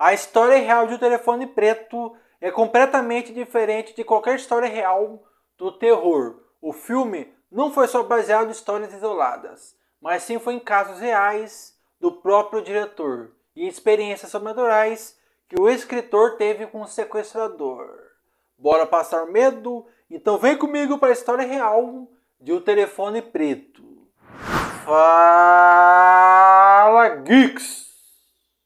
A história real de O Telefone Preto é completamente diferente de qualquer história real do terror. O filme não foi só baseado em histórias isoladas, mas sim foi em casos reais do próprio diretor e experiências sobrenaturais que o escritor teve com o sequestrador. Bora passar medo? Então vem comigo para a história real de O Telefone Preto. Fala, Geeks!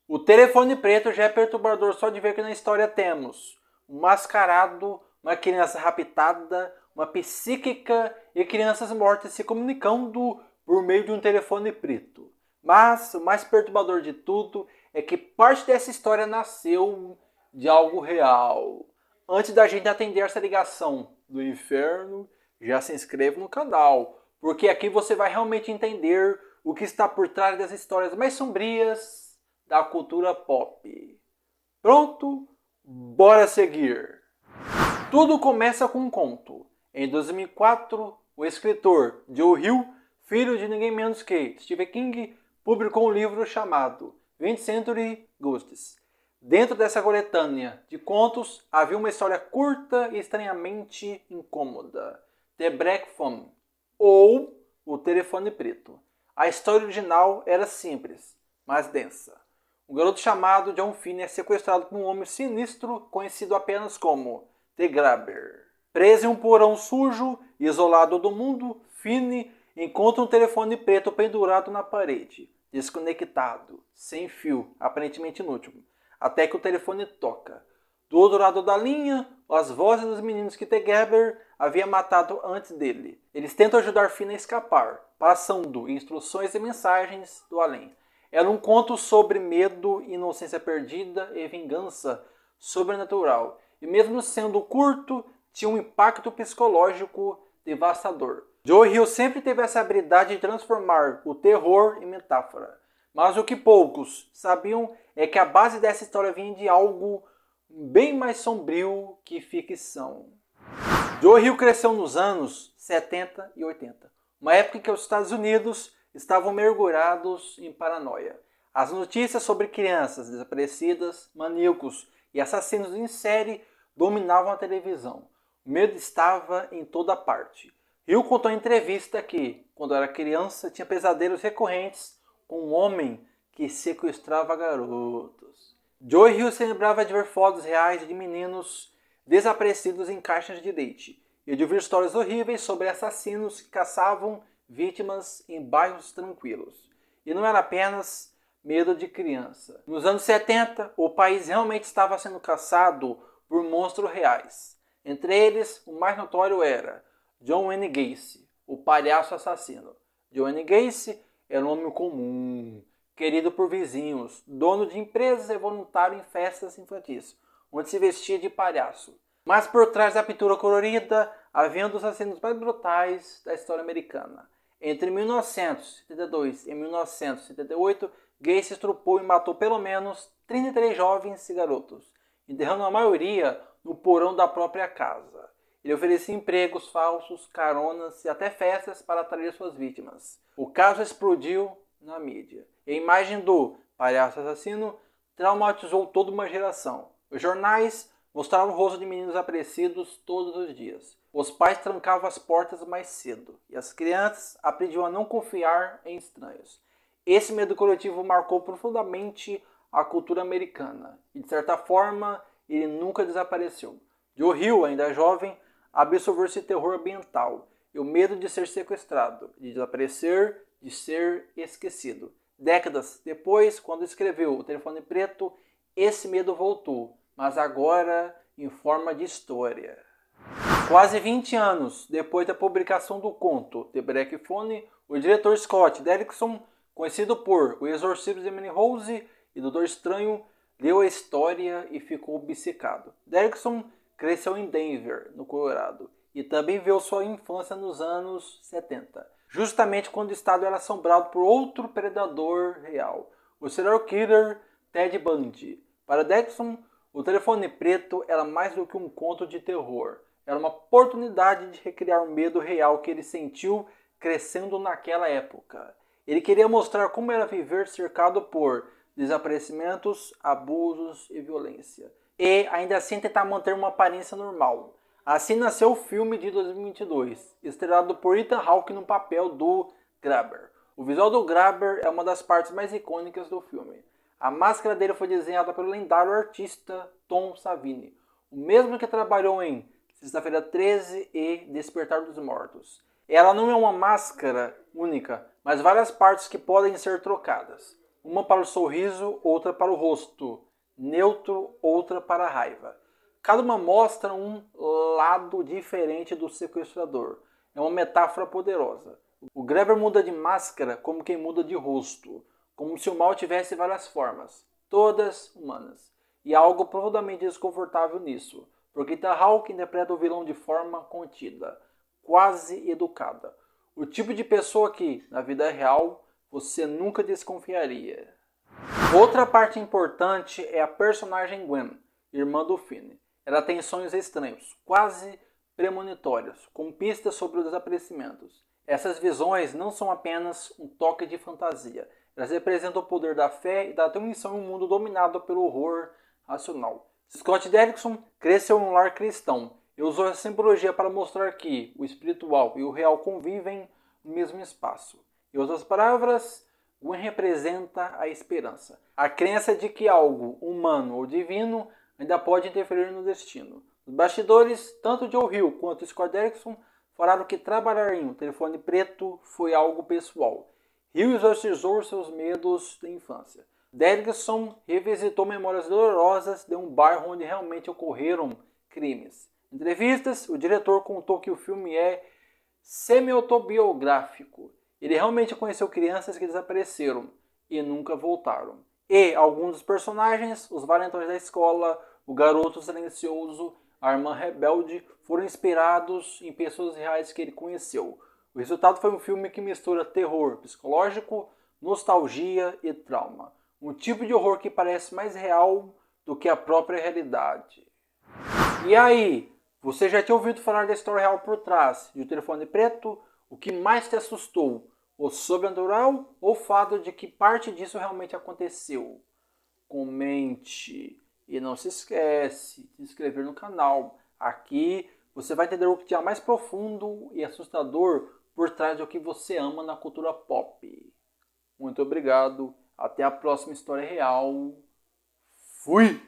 O Telefone Preto já é perturbador só de ver que na história temos um mascarado, uma criança raptada, uma psíquica e crianças mortas se comunicando por meio de um telefone preto. Mas o mais perturbador de tudo é que parte dessa história nasceu de algo real. Antes da gente atender essa ligação do inferno, já se inscreva no canal, porque aqui você vai realmente entender o que está por trás das histórias mais sombrias da cultura pop. Pronto? Bora seguir! Tudo começa com um conto. Em 2004, o escritor Joe Hill, filho de ninguém menos que Stephen King, publicou um livro chamado 20th Century Ghosts. Dentro dessa coletânea de contos havia uma história curta e estranhamente incômoda, The Black Phone, ou O Telefone Preto. A história original era simples, mas densa. Um garoto chamado John Finney é sequestrado por um homem sinistro conhecido apenas como The Grabber. Preso em um porão sujo e isolado do mundo, Finney encontra um telefone preto pendurado na parede, desconectado, sem fio, aparentemente inútil, até que o telefone toca. Do outro lado da linha, as vozes dos meninos que The Grabber havia matado antes dele. Eles tentam ajudar Finney a escapar, passando instruções e mensagens do além. Era um conto sobre medo, inocência perdida e vingança sobrenatural. E mesmo sendo curto, tinha um impacto psicológico devastador. Joe Hill sempre teve essa habilidade de transformar o terror em metáfora. Mas o que poucos sabiam é que a base dessa história vinha de algo bem mais sombrio que ficção. Joe Hill cresceu nos anos 70 e 80, uma época em que os Estados Unidos estavam mergulhados em paranoia. As notícias sobre crianças desaparecidas, maníacos e assassinos em série dominavam a televisão. O medo estava em toda parte. Hill contou em entrevista que, quando era criança, tinha pesadelos recorrentes com um homem que sequestrava garotos. Joe Hill se lembrava de ver fotos reais de meninos desaparecidos em caixas de leite e de ouvir histórias horríveis sobre assassinos que caçavam vítimas em bairros tranquilos. E não era apenas medo de criança. Nos anos 70, o país realmente estava sendo caçado por monstros reais. Entre eles, o mais notório era John Wayne Gacy, o palhaço assassino. John Wayne Gacy era um homem comum, querido por vizinhos, dono de empresas e voluntário em festas infantis, onde se vestia de palhaço. Mas por trás da pintura colorida, havia um dos assassinos mais brutais da história americana. Entre 1972 e 1978, Gacy estrupou e matou pelo menos 33 jovens e garotos, enterrando a maioria no porão da própria casa. Ele oferecia empregos falsos, caronas e até festas para atrair suas vítimas. O caso explodiu na mídia. E a imagem do palhaço assassino traumatizou toda uma geração. Os jornais mostraram o rosto de meninos desaparecidos todos os dias. Os pais trancavam as portas mais cedo e as crianças aprendiam a não confiar em estranhos. Esse medo coletivo marcou profundamente a cultura americana e, de certa forma, ele nunca desapareceu. Joe Hill, ainda jovem, absorveu esse terror ambiental e o medo de ser sequestrado, de desaparecer, de ser esquecido. Décadas depois, quando escreveu O Telefone Preto, esse medo voltou, mas agora em forma de história. Quase 20 anos depois da publicação do conto The Black Phone, o diretor Scott Derrickson, conhecido por O Exorcismo de Emily Rose e Doutor Estranho, leu a história e ficou obcecado. Derrickson cresceu em Denver, no Colorado, e também viveu sua infância nos anos 70, justamente quando o estado era assombrado por outro predador real, o serial killer Ted Bundy. Para Derrickson, O Telefone Preto era mais do que um conto de terror. Era uma oportunidade de recriar o medo real que ele sentiu crescendo naquela época. Ele queria mostrar como era viver cercado por desaparecimentos, abusos e violência. E ainda assim tentar manter uma aparência normal. Assim nasceu o filme de 2022, estrelado por Ethan Hawke no papel do Grabber. O visual do Grabber é uma das partes mais icônicas do filme. A máscara dele foi desenhada pelo lendário artista Tom Savini, o mesmo que trabalhou em Sexta-feira 13 e Despertar dos Mortos. Ela não é uma máscara única, mas várias partes que podem ser trocadas. Uma para o sorriso, outra para o rosto, neutro, outra para a raiva. Cada uma mostra um lado diferente do sequestrador. É uma metáfora poderosa. O Grabber muda de máscara como quem muda de rosto, como se o mal tivesse várias formas, todas humanas. E há algo profundamente desconfortável nisso, porque Ethan Hawke interpreta o vilão de forma contida, quase educada. O tipo de pessoa que, na vida real, você nunca desconfiaria. Outra parte importante é a personagem Gwen, irmã do Finn. Ela tem sonhos estranhos, quase premonitórios, com pistas sobre os desaparecimentos. Essas visões não são apenas um toque de fantasia. Elas representam o poder da fé e da atenção em um mundo dominado pelo horror racional. Scott Derrickson cresceu em um lar cristão e usou a simbologia para mostrar que o espiritual e o real convivem no mesmo espaço. Em outras palavras, Gwen representa a esperança. A crença de que algo humano ou divino ainda pode interferir no destino. Os bastidores, tanto Joe Hill quanto Scott Derrickson falaram que trabalhar em um telefone preto foi algo pessoal. Hill exorcizou seus medos da infância. Derrickson revisitou memórias dolorosas de um bairro onde realmente ocorreram crimes. Em entrevistas, o diretor contou que o filme é semi-autobiográfico. Ele realmente conheceu crianças que desapareceram e nunca voltaram. E alguns dos personagens, os valentões da escola, o garoto silencioso, a irmã rebelde, foram inspirados em pessoas reais que ele conheceu. O resultado foi um filme que mistura terror psicológico, nostalgia e trauma. Um tipo de horror que parece mais real do que a própria realidade. E aí, você já tinha ouvido falar da história real por trás de O Telefone Preto? O que mais te assustou? O sobrenatural ou o fato de que parte disso realmente aconteceu? Comente e não se esquece de se inscrever no canal. Aqui você vai entender o que há mais profundo e assustador por trás do que você ama na cultura pop. Muito obrigado. Até a próxima história real. Fui!